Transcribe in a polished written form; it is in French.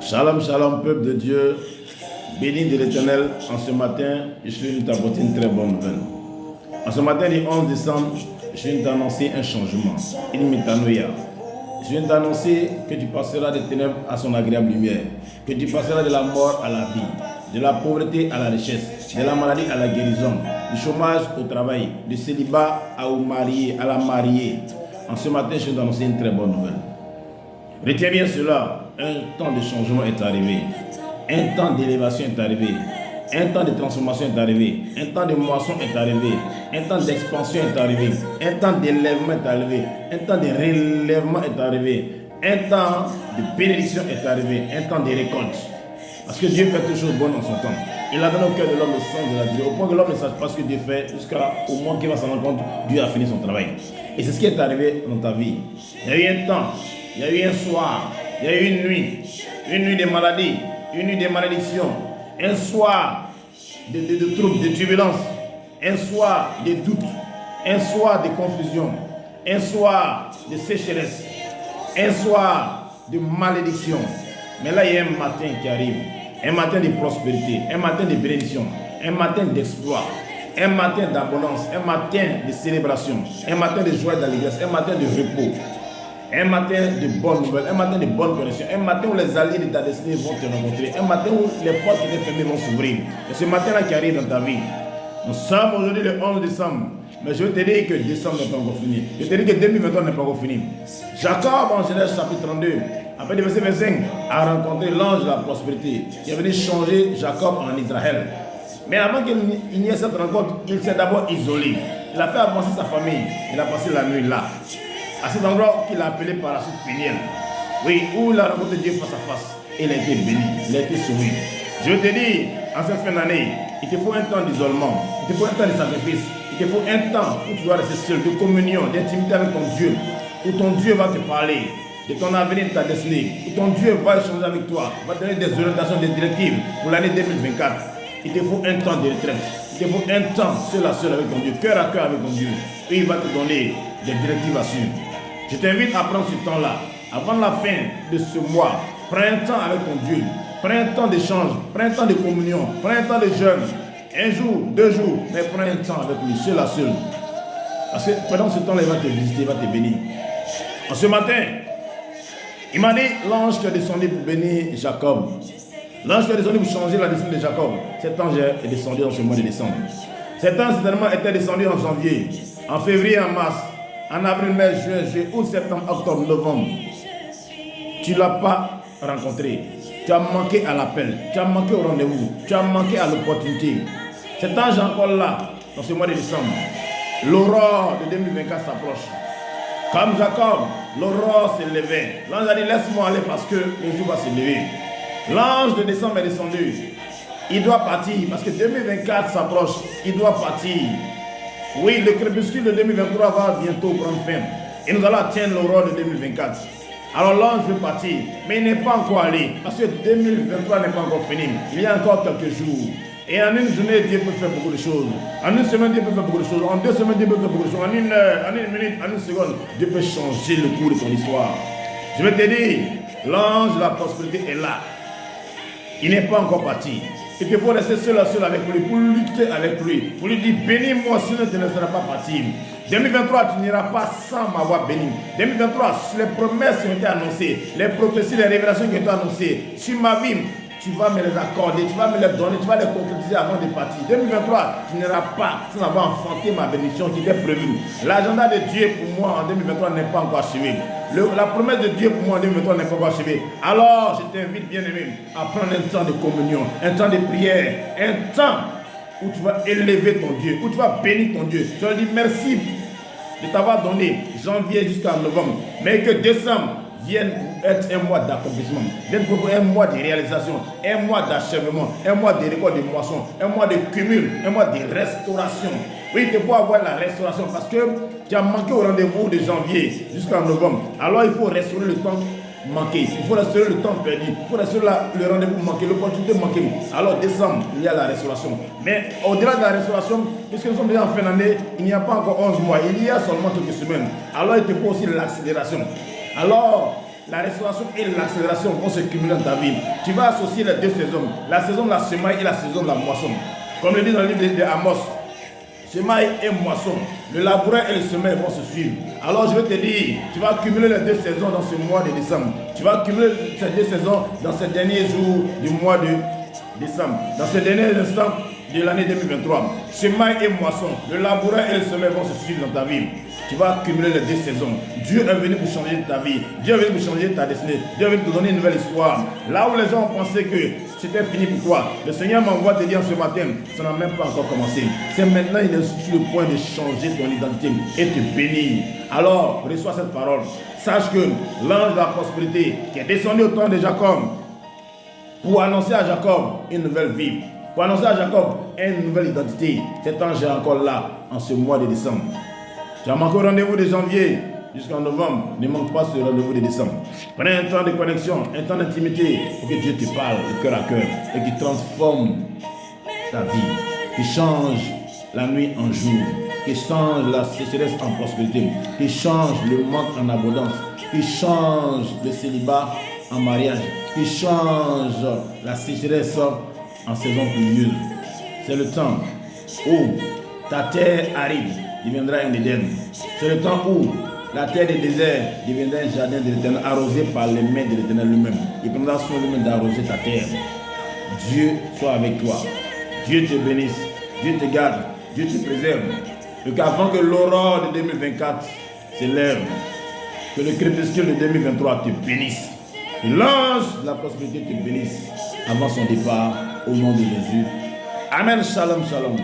Shalom, shalom, peuple de Dieu, béni de l'Éternel. En ce matin, je suis venu t'apporter une très bonne nouvelle. En ce matin du 11 décembre, je viens t'annoncer un changement, une métanoïa. Je viens t'annoncer que tu passeras des ténèbres à son agréable lumière, que tu passeras de la mort à la vie, de la pauvreté à la richesse, de la maladie à la guérison, du chômage au travail, du célibat au marié, à la mariée. En ce matin, je viens t'annoncer une très bonne nouvelle. Retiens bien cela, un temps de changement est arrivé, un temps d'élévation est arrivé, un temps de transformation est arrivé, un temps de moisson est arrivé, un temps d'expansion est arrivé, un temps d'élèvement est arrivé, un temps de relèvement est arrivé, un temps de bénédiction est arrivé, un temps de récolte. Parce que Dieu fait toutes choses bonnes en son temps. Il a donné au cœur de l'homme le sens de la Dieu, au point que l'homme ne sache pas ce que Dieu fait, jusqu'au moment qu'il va s'en rendre compte, Dieu a fini son travail. Et c'est ce qui est arrivé dans ta vie. Il y a eu un temps, il y a eu un soir, il y a eu une nuit de maladie, une nuit de malédiction, un soir de troubles, de turbulences, un soir de doutes, un soir de confusion, un soir de sécheresse, un soir de malédiction. Mais là, il y a un matin qui arrive, un matin de prospérité, un matin de bénédiction, un matin d'exploit, un matin d'abondance, un matin de célébration, un matin de joie et d'allégresse, un matin de repos. Un matin de bonnes nouvelles, un matin de bonnes connexions, un matin où les alliés de ta destinée vont te rencontrer, un matin où les portes qui étaient fermées vont s'ouvrir. Et ce matin-là qui arrive dans ta vie, nous sommes aujourd'hui le 11 décembre, mais je veux te dire que décembre n'est pas encore fini. Je veux te dire que 2023 n'est pas encore fini. Jacob, en Genèse chapitre 32, après le verset 25, a rencontré l'ange de la prospérité qui est venu changer Jacob en Israël. Mais avant qu'il n'y ait cette rencontre, il s'est d'abord isolé. Il a fait avancer sa famille. Il a passé la nuit là, à cet endroit qu'il a appelé par la suite Péniel. Oui, où il a rencontré Dieu face à face. Et il a été béni, il a été sauvé. Je te dis, en cette fin d'année, il te faut un temps d'isolement, il te faut un temps de sacrifice, il te faut un temps où tu dois rester seul, de communion, d'intimité avec ton Dieu, où ton Dieu va te parler de ton avenir, de ta destinée, où ton Dieu va échanger avec toi, va te donner des orientations, des directives pour l'année 2024. Il te faut un temps de retraite, il te faut un temps seul à seul avec ton Dieu, cœur à cœur avec ton Dieu, et il va te donner des directives à suivre. Je t'invite à prendre ce temps-là, avant la fin de ce mois. Prends un temps avec ton Dieu, prends un temps d'échange, prends un temps de communion, prends un temps de jeûne. Un jour, 2 jours, mais prends un temps avec lui, seul à seul. Parce que pendant ce temps-là, il va te visiter, il va te bénir. En ce matin, il m'a dit, l'ange qui est descendu pour bénir Jacob. L'ange qui est descendu pour changer la destinée de Jacob. Cet ange est descendu dans ce mois de décembre. Cet ange, certainement, était descendu en janvier, en février, en mars, en avril, mai, juin, juillet, août, septembre, octobre, novembre. Tu ne l'as pas rencontré. Tu as manqué à l'appel. Tu as manqué au rendez-vous. Tu as manqué à l'opportunité. Cet ange est encore là, dans ce mois de décembre. L'aurore de 2024 s'approche. Comme Jacob, l'aurore s'est levée. L'ange a dit, laisse-moi aller parce que le jour va se lever. L'ange de décembre est descendu. Il doit partir parce que 2024 s'approche. Il doit partir. Oui, le crépuscule de 2023 va bientôt prendre fin. Et nous allons atteindre l'aurore de 2024. Alors l'ange veut partir, mais il n'est pas encore allé. Parce que 2023 n'est pas encore fini. Il y a encore quelques jours. Et en une journée, Dieu peut faire beaucoup de choses. En une semaine, Dieu peut faire beaucoup de choses. En 2 semaines, Dieu peut faire beaucoup de choses. En une heure, en une minute, en une seconde, Dieu peut changer le cours de ton histoire. Je vais te dire, l'ange de la prospérité est là. Il n'est pas encore parti. Il te faut rester seul à seul avec lui, pour lutter avec lui, pour lui dire, bénis-moi, sinon tu ne seras pas parti. 2023, tu n'iras pas sans m'avoir béni. 2023, les promesses qui ont été annoncées, les prophéties, les révélations qui ont été annoncées sur ma vie, tu vas me les accorder, tu vas me les donner, tu vas les concrétiser avant de partir. 2023, tu n'iras pas sans avoir enfanté ma bénédiction qui était prévue. L'agenda de Dieu pour moi en 2023 n'est pas encore achevé. La promesse de Dieu pour moi en 2023 n'est pas encore achevée. Alors, je t'invite, bien-aimé, à prendre un temps de communion, un temps de prière, un temps où tu vas élever ton Dieu, où tu vas bénir ton Dieu. Tu vas dire merci de t'avoir donné janvier jusqu'à novembre, mais que décembre vienne être un mois d'accomplissement, vienne pour un mois de réalisation, un mois d'achèvement, un mois de récolte de moisson, un mois de cumul, un mois de restauration. Oui, il faut avoir la restauration parce que tu as manqué au rendez-vous de janvier jusqu'à novembre. Alors il faut restaurer le temps manqué, il faut restaurer le temps perdu, il faut restaurer le rendez-vous manqué, l'opportunité manquée. Alors décembre, il y a la restauration. Mais au-delà de la restauration, puisque nous sommes déjà en fin d'année, il n'y a pas encore 11 mois, il y a seulement quelques semaines. Alors il te faut aussi l'accélération. Alors, la restauration et l'accélération vont se cumuler dans ta vie. Tu vas associer les deux saisons, la saison de la semaille et la saison de la moisson. Comme le dit dans le livre de Amos, semaille et moisson, le laboureur et le semeur vont se suivre. Alors je vais te dire, tu vas cumuler les deux saisons dans ce mois de décembre. Tu vas cumuler ces deux saisons dans ces derniers jours du mois de décembre, dans ces derniers instants de l'année 2023. Semaille et moisson, le laboureur et le semeur vont se suivre dans ta vie. Tu vas cumuler les deux saisons. Dieu est venu pour changer ta vie. Dieu est venu pour changer ta destinée. Dieu est venu pour te donner une nouvelle histoire. Là où les gens ont pensé que c'était fini pour toi, le Seigneur m'envoie te dire ce matin, ça n'a même pas encore commencé. C'est maintenant, il est sur le point de changer ton identité et te bénir. Alors, reçois cette parole. Sache que l'ange de la prospérité qui est descendu au temps de Jacob pour annoncer à Jacob une nouvelle vie, pour annoncer à Jacob une nouvelle identité, cet ange est encore là en ce mois de décembre. Tu as manqué au rendez-vous de janvier jusqu'en novembre. Ne manque pas ce rendez-vous de décembre. Prenez un temps de connexion, un temps d'intimité pour que Dieu te parle de cœur à cœur et qui transforme ta vie, qui change la nuit en jour, qui change la sécheresse en prospérité, qui change le manque en abondance, qui change le célibat en mariage, qui change la sécheresse en saison pluvieuse. C'est le temps où ta terre aride deviendra un Éden. C'est le temps où la terre des déserts deviendra un jardin de l'Éternel, arrosé par les mains de l'Éternel lui-même. Il prendra soin lui-même d'arroser ta terre. Dieu soit avec toi. Dieu te bénisse. Dieu te garde. Dieu te préserve. Et qu'avant que l'aurore de 2024 s'élève, que le crépuscule de 2023 te bénisse. Que l'ange de la prospérité te bénisse avant son départ, au nom de Jésus. Amen. Shalom, shalom.